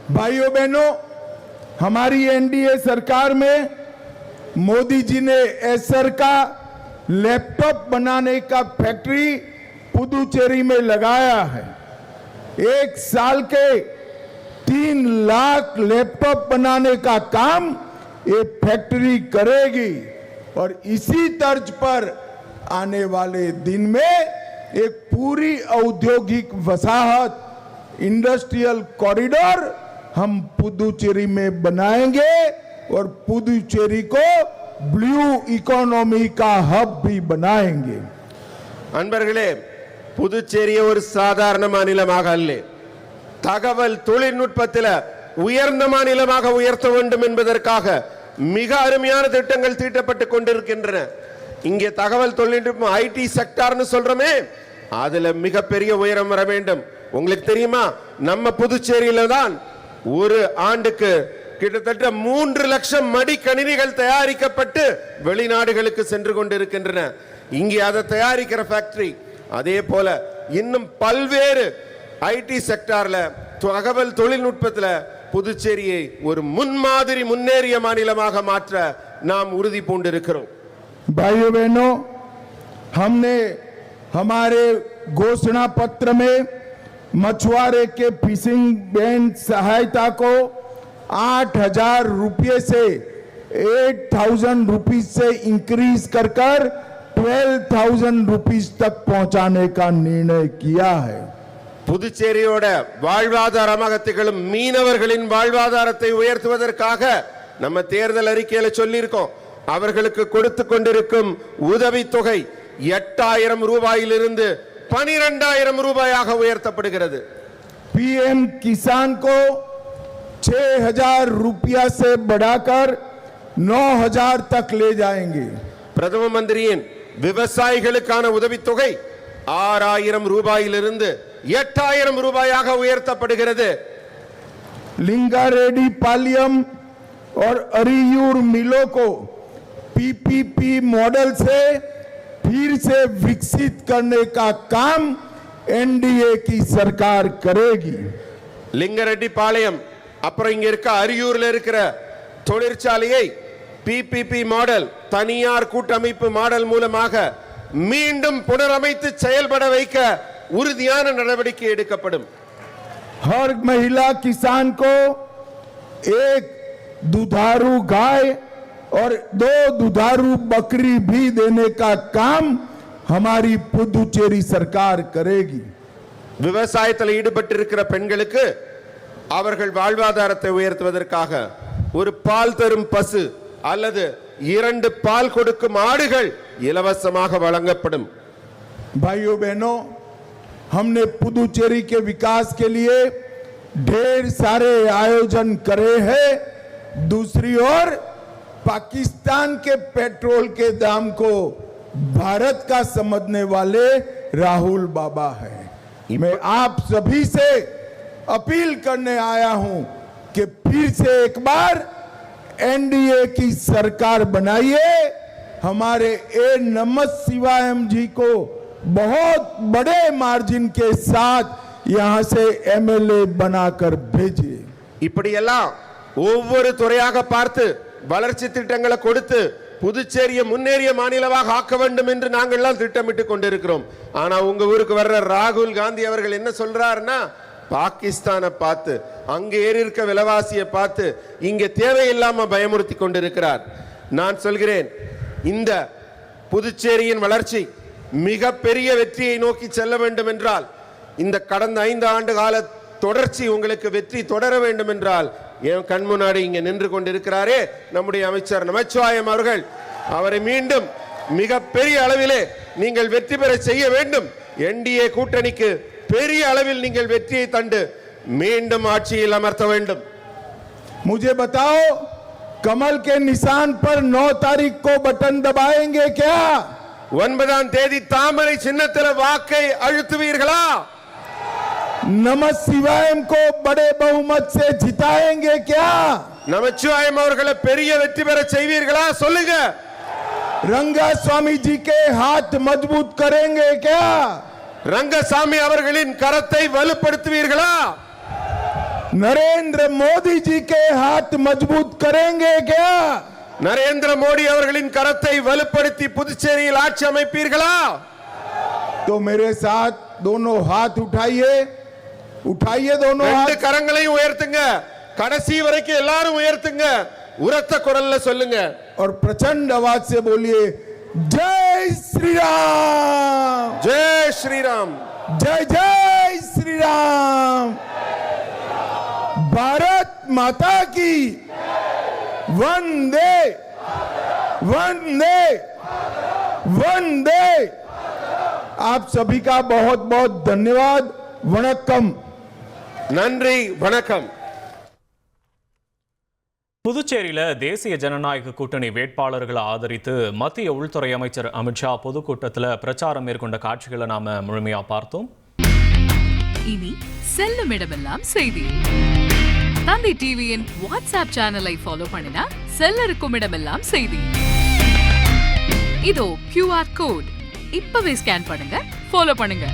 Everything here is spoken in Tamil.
भाइयों बहनों, हमारी एनडीए सरकार में मोदी जी ने एसर का लैपटॉप बनाने का फैक्ट्री पुदुचेरी में लगाया है। एक साल के 3 लाख लैपटॉप बनाने का काम ये फैक्ट्री करेगी और इसी तर्ज पर आने वाले दिन में एक पूरी औद्योगिक वसाहत इंडस्ट्रियल कॉरिडोर हम पुदुचेरी में बनाएंगे और पुदुचेरी को ब्लू इकोनॉमी का हब भी बनाएंगे। அன்பர்களே, புதுச்சேரியை ஒரு சாதாரண மாநிலமாக அல்ல, தகவல் தொழில்நுட்பத்தில் உயர்ந்த மாநிலமாக உயர்த்த வேண்டும் என்பதற்காக மிக அருமையான திட்டங்கள் தீட்டப்பட்டு கொண்டிருக்கின்றன. இங்கே தகவல் தொழில்நுட்பம் ஐடி செக்டார்னு சொல்றோமே, அதுல மிகப்பெரிய உயரம் வர வேண்டும். உங்களுக்கு தெரியுமா, நம்ம புதுச்சேரியில தான் ஒரு ஆண்டுக்கு கிட்டத்தட்ட 3 லட்சம் மடிக்கணினிகள் தயாரிக்கப்பட்டு வெளிநாடுகளுக்கு சென்று கொண்டிருக்கின்றன. இங்கே அதை தயாரிக்கிற ஃபேக்டரி, அதே போல இன்னும் பல்வேறு ஐடி செக்டார்ல தகவல் தொழில்நுட்பத்தில் புதுச்சேரியை ஒரு முன்மாதிரி முன்னேறிய மாநிலமாக மாற்ற நாம் உறுதி பூண்டிருக்கிறோம். भाइयों बहनों, हमने हमारे घोषणा पत्र में मछुआरे के फिशिंग बैंड सहायता को 8,000 रुपये से 8,000 रुपीज से इंक्रीज कर 12,000 रुपीज तक पहुंचाने का निर्णय किया है। புதுச்சேரியோட வாழ்வாதாரமாக திகழும் மீனவர்களின் வாழ்வாதாரத்தை உயர்த்துவதற்காக நம்ம தேர்தல் அறிக்கையில சொல்லியிருக்கோம். அவர்களுக்கு கொடுத்து கொண்டிருக்கும் உதவி தொகை 8,000 ரூபாயிலிருந்து 12,000 ரூபாயாக உயர்த்தப்படுகிறது. पीएम किसान को 6,000 रुपया से बढ़ाकर 9,000 तक ले जाएंगे. பிரதம மந்திரியின் விவசாயிகளுக்கான உதவி தொகை 6,000 ரூபாயிலிருந்து 8,000 ரூபாயாக உயர்த்தப்படுகிறது. लिंगारेड्डी पालियम और अरियूर मिलों को पीपीपी मॉडल से फिर से विकसित करने का काम एनडीए की सरकार करेगी. லிங்கரெட்டி பாளையம் அப்புறம் இங்க இருக்க அரியூர்ல இருக்கிற தொழிற்சாலையை பிபிபி மாடல், தனியார் கூட்டமைப்பு மாடல் மூலமாக மீண்டும் புனரமைத்து செயல்பட வைக்க உறுதியான நடவடிக்கை எடுக்கப்படும். हर महिला किसान को एक दुधारू गाय और 2 दुधारू बकरी भी देने का काम हमारी पुदुचेरी सरकार करेगी. விவசாயத்தில் ஈடுபட்டிருக்கிற பெண்களுக்கு அவர்கள் வாழ்வாதாரத்தை உயர்த்துவதற்காக ஒரு பால் தரும் பசு அல்லது 2 பால் கொடுக்கும் ஆடுகள் இலவசமாக வழங்கப்படும். भाइयों बहनों, हमने पुदुचेरी के विकास के लिए ढेर सारे आयोजन करे हैं. दूसरी ओर पाकिस्तान के पेट्रोल के दाम को भारत का समझने वाले राहुल बाबा है. मैं आप सभी से अपील करने आया हूं कि फिर से एक बार एनडीए की सरकार बनाइए. हमारे ए नमः शिवायम जी को बहुत बड़े मार्जिन के साथ यहां से एमएलए बनाकर भेजिए. இப்படியெல்லாம் ஒவ்வொரு துறையாக பார்த்து வளர்ச்சி திட்டங்களை கொடுத்து புதுச்சேரியை முன்னேறிய மாநிலமாக ஆக்க வேண்டும் என்று நாங்கள் எல்லாம் திட்டமிட்டு கொண்டிருக்கிறோம். ஆனா உங்க ஊருக்கு வர்ற ராகுல் காந்தி அவர்கள் என்ன சொல்றாருன்னா, பாகிஸ்தானை பார்த்து அங்க ஏறி இருக்க விலைவாசியை பார்த்து இங்க தேவையில்லாம பயமுறுத்தி கொண்டிருக்கிறார். நான் சொல்கிறேன், இந்த புதுச்சேரியின் வளர்ச்சி மிக பெரிய வெற்றியை நோக்கி செல்ல வேண்டும் என்றால், இந்த கடந்த 5 ஆண்டு கால தொடர்ச்சி உங்களுக்கு வெற்றி தொடர வேண்டும் என்றால், என் கண் முன்னாடி இங்க நின்று கொண்டிருக்கிறாரே நம்முடைய அமைச்சர் நமச்சிவாயம் அவர்கள், அவரை மீண்டும் மிக பெரிய அளவிலே நீங்கள் வெற்றி பெற செய்ய வேண்டும். என்டிஏ கூட்டணிக்கு பெரிய அளவில் நீங்கள் வெற்றியை தந்து மீண்டும் ஆட்சியில் அமர்த்த வேண்டும். मुझे बताओ, कमल के निशान पर 9 तारीख को बटन दबाएंगे क्या? 9ஆம் தேதி தாமரை சின்னத்தில் வாக்கை அழுத்துவீர்களா? नमः शिवायम को बड़े बहुमत से जिताएंगे क्या? நமச்சிவாயம் அவர்களை பெரிய வெற்றி பெற செய்வீர்களா? சொல்லுங்க. रंगा स्वामी जी के हाथ मजबूत करेंगे क्या? ரங்கசாமி அவர்களின் கரத்தை வலுப்படுத்துவீர்களா? नरेंद्र मोदी जी के हाथ मजबूत करेंगे क्या? நரேந்திர மோடி அவர்களின் கரத்தை வலுப்படுத்தி புதுச்சேரியில் ஆட்சி அமைப்பீர்களா? तो मेरे साथ दोनों हाथ उठाइए, उठाइए दोनों ரெண்டு हाथ கரங்களையும் உயர்த்துங்க. கடைசி வரைக்கும் எல்லாரும் உயர்த்துங்க. உரத்த குரல்ல சொல்லுங்க. और प्रचंड आवाज से बोलिए जय श्री राम, ஜெய் ஸ்ரீராம், जय जय श्री राम, भारत माता की वंदे वंदे वंदे। आप सभी का बहुत बहुत धन्यवाद। वणक्कम। நன்றி, வணக்கம். புதுச்சேரியில தேசிய ஜனநாயக கூட்டணி வேட்பாளர்களை ஆதரித்து மத்திய உள்துறை அமைச்சர் அமித்ஷா பொதுக்கூட்டத்தில் பிரச்சாரம் மேற்கொண்ட காட்சிகளை நாம முழுமையா பார்த்தோம். இனி செல்லும் இடமெல்லாம் செய்தி. தந்தை டிவியின் வாட்ஸ்அப் சேனலை ஃபாலோ பண்ணினா செல்ல இருக்கும் இடமெல்லாம் செய்தி. இதோ QR கோட் இப்பவே ஸ்கேன் பண்ணுங்க, ஃபாலோ பண்ணுங்க.